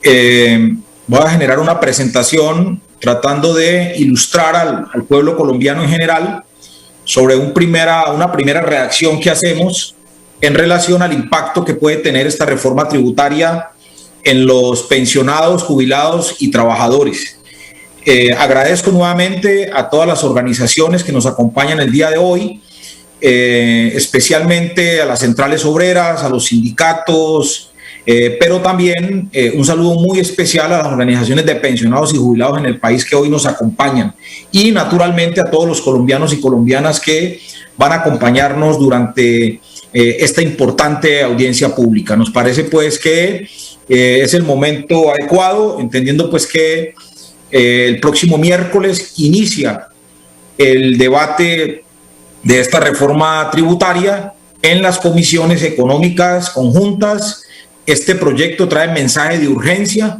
Voy a generar una presentación tratando de ilustrar al pueblo colombiano en general sobre una primera reacción que hacemos en relación al impacto que puede tener esta reforma tributaria en los pensionados, jubilados y trabajadores. Agradezco nuevamente a todas las organizaciones que nos acompañan el día de hoy, especialmente a las centrales obreras, a los sindicatos, pero también un saludo muy especial a las organizaciones de pensionados y jubilados en el país que hoy nos acompañan y naturalmente a todos los colombianos y colombianas que van a acompañarnos durante esta importante audiencia pública. Nos parece pues que es el momento adecuado, entendiendo pues que el próximo miércoles inicia el debate de esta reforma tributaria en las comisiones económicas conjuntas. Este proyecto trae mensaje de urgencia,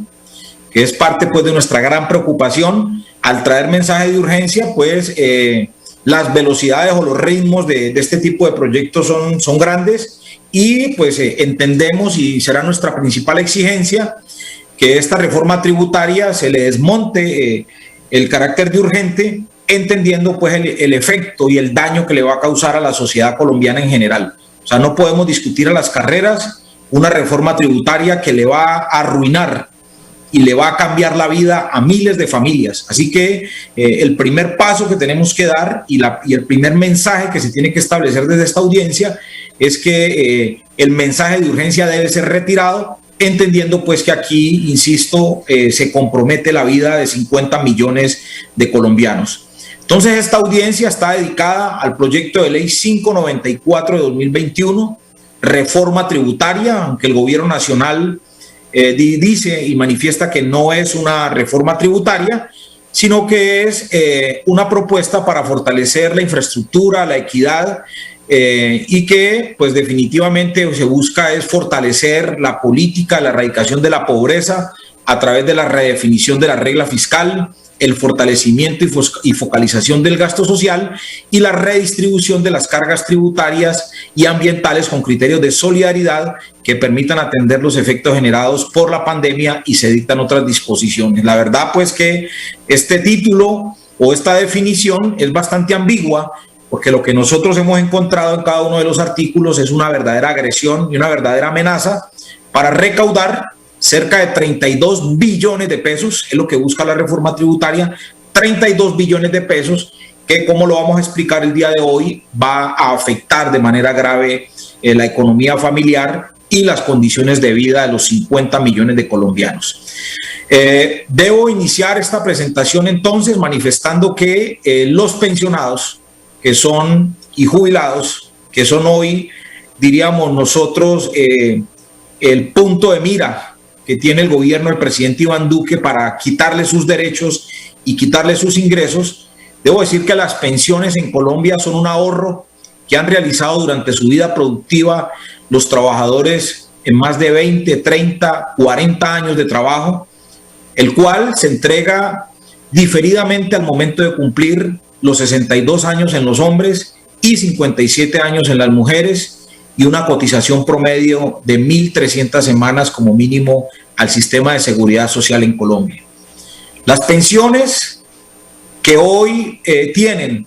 que es parte pues de nuestra gran preocupación. Al traer mensaje de urgencia, pues las velocidades o los ritmos de este tipo de proyectos son grandes y pues entendemos, y será nuestra principal exigencia, que esta reforma tributaria se le desmonte el carácter de urgente, entendiendo pues el efecto y el daño que le va a causar a la sociedad colombiana en general. O sea, no podemos discutir a las carreras una reforma tributaria que le va a arruinar y le va a cambiar la vida a miles de familias. Así que el primer paso que tenemos que dar y el primer mensaje que se tiene que establecer desde esta audiencia es que el mensaje de urgencia debe ser retirado, entendiendo pues que aquí, insisto, se compromete la vida de 50 millones de colombianos. Entonces esta audiencia está dedicada al proyecto de ley 594 de 2021, reforma tributaria, aunque el gobierno nacional dice y manifiesta que no es una reforma tributaria, sino que es una propuesta para fortalecer la infraestructura, la equidad, y que pues definitivamente se busca es fortalecer la política, la erradicación de la pobreza a través de la redefinición de la regla fiscal, el fortalecimiento y focalización del gasto social y la redistribución de las cargas tributarias y ambientales con criterios de solidaridad que permitan atender los efectos generados por la pandemia, y se dictan otras disposiciones. La verdad pues que este título o esta definición es bastante ambigua, porque lo que nosotros hemos encontrado en cada uno de los artículos es una verdadera agresión y una verdadera amenaza para recaudar cerca de 32 billones de pesos, es lo que busca la reforma tributaria, 32 billones de pesos que, como lo vamos a explicar el día de hoy, va a afectar de manera grave la economía familiar y las condiciones de vida de los 50 millones de colombianos. Debo iniciar esta presentación entonces manifestando que los pensionados que son y jubilados, que son hoy, diríamos nosotros, el punto de mira que tiene el gobierno del presidente Iván Duque para quitarle sus derechos y quitarle sus ingresos. Debo decir que las pensiones en Colombia son un ahorro que han realizado durante su vida productiva los trabajadores en más de 20, 30, 40 años de trabajo, el cual se entrega diferidamente al momento de cumplir los 62 años en los hombres y 57 años en las mujeres, y una cotización promedio de 1.300 semanas como mínimo al sistema de seguridad social en Colombia. Las pensiones que hoy tienen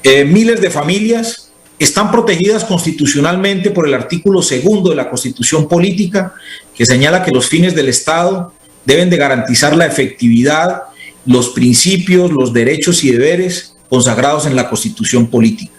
miles de familias están protegidas constitucionalmente por el artículo 2 de la Constitución Política, que señala que los fines del Estado deben de garantizar la efectividad, los principios, los derechos y deberes consagrados en la Constitución Política.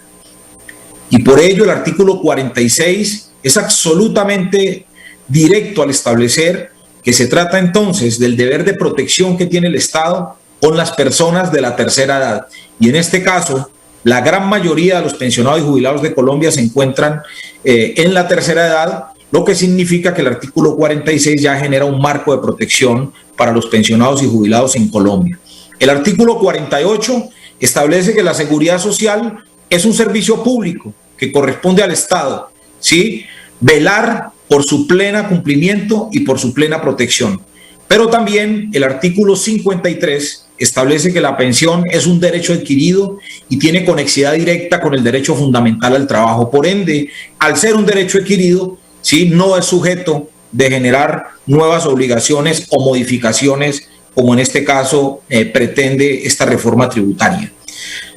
Y por ello el artículo 46 es absolutamente directo al establecer que se trata entonces del deber de protección que tiene el Estado con las personas de la tercera edad. Y en este caso, la gran mayoría de los pensionados y jubilados de Colombia se encuentran en la tercera edad, lo que significa que el artículo 46 ya genera un marco de protección para los pensionados y jubilados en Colombia. El artículo 48 establece que la seguridad social es un servicio público que corresponde al Estado, ¿sí? Velar por su pleno cumplimiento y por su plena protección. Pero también el artículo 53 establece que la pensión es un derecho adquirido y tiene conexidad directa con el derecho fundamental al trabajo. Por ende, al ser un derecho adquirido, ¿sí?, no es sujeto de generar nuevas obligaciones o modificaciones, como en este caso pretende esta reforma tributaria.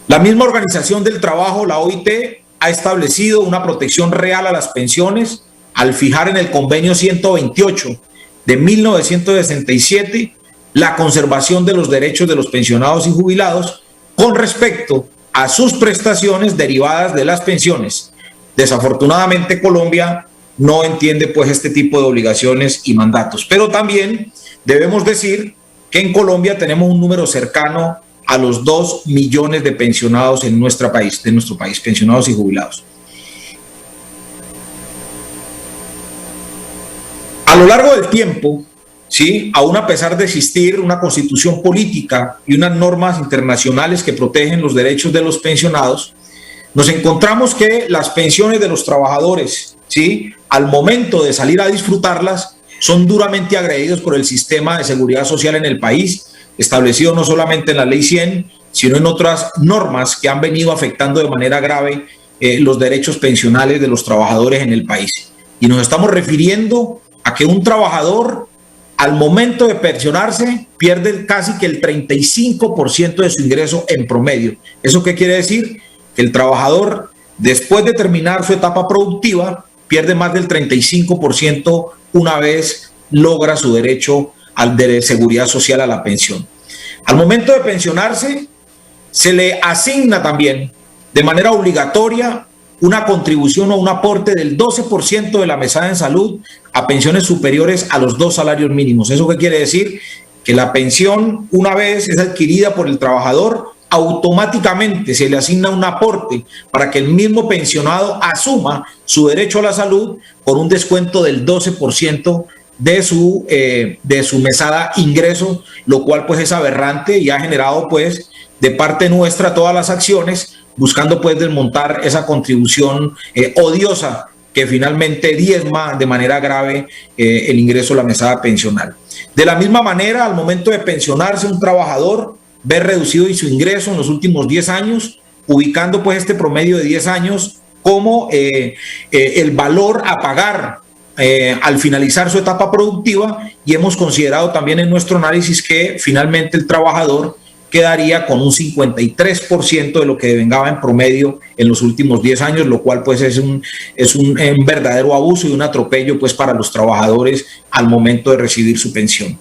La misma Organización del Trabajo, la OIT, ha establecido una protección real a las pensiones al fijar en el convenio 128 de 1967 la conservación de los derechos de los pensionados y jubilados con respecto a sus prestaciones derivadas de las pensiones. Desafortunadamente, Colombia no entiende pues este tipo de obligaciones y mandatos, pero también debemos decir que en Colombia tenemos un número cercano a los 2 millones de pensionados en nuestro país, pensionados y jubilados. A lo largo del tiempo, ¿sí?, aún a pesar de existir una constitución política y unas normas internacionales que protegen los derechos de los pensionados, nos encontramos que las pensiones de los trabajadores, ¿sí?, al momento de salir a disfrutarlas, son duramente agredidos por el sistema de seguridad social en el país, establecido no solamente en la Ley 100, sino en otras normas que han venido afectando de manera grave los derechos pensionales de los trabajadores en el país. Y nos estamos refiriendo a que un trabajador, al momento de pensionarse, pierde casi que el 35% de su ingreso en promedio. ¿Eso qué quiere decir? Que el trabajador, después de terminar su etapa productiva, pierde más del 35% una vez logra su derecho de seguridad social a la pensión. Al momento de pensionarse, se le asigna también de manera obligatoria una contribución o un aporte del 12% de la mesada en salud a pensiones superiores a los 2 salarios mínimos. ¿Eso qué quiere decir? Que la pensión, una vez es adquirida por el trabajador, automáticamente se le asigna un aporte para que el mismo pensionado asuma su derecho a la salud con un descuento del 12% de su mesada ingreso, lo cual pues es aberrante y ha generado pues de parte nuestra todas las acciones buscando pues desmontar esa contribución odiosa que finalmente diezma de manera grave el ingreso a la mesada pensional. De la misma manera, al momento de pensionarse, un trabajador ve reducido su ingreso en los últimos 10 años, ubicando pues este promedio de 10 años como el valor a pagar al finalizar su etapa productiva, y hemos considerado también en nuestro análisis que finalmente el trabajador quedaría con un 53% de lo que devengaba en promedio en los últimos 10 años, lo cual pues es un verdadero abuso y un atropello pues para los trabajadores al momento de recibir su pensión.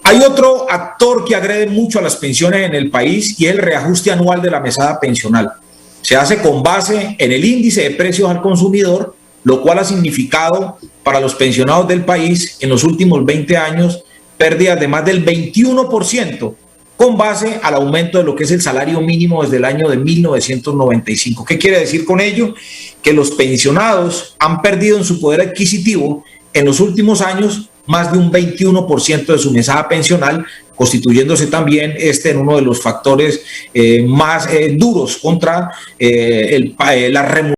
Hay otro actor que agrede mucho a las pensiones en el país y es el reajuste anual de la mesada pensional. Se hace con base en el índice de precios al consumidor, lo cual ha significado para los pensionados del país en los últimos 20 años pérdidas de más del 21%, con base al aumento de lo que es el salario mínimo desde el año de 1995. ¿Qué quiere decir con ello? Que los pensionados han perdido en su poder adquisitivo en los últimos años más de un 21% de su mesada pensional, constituyéndose también en uno de los factores más duros contra la remuneración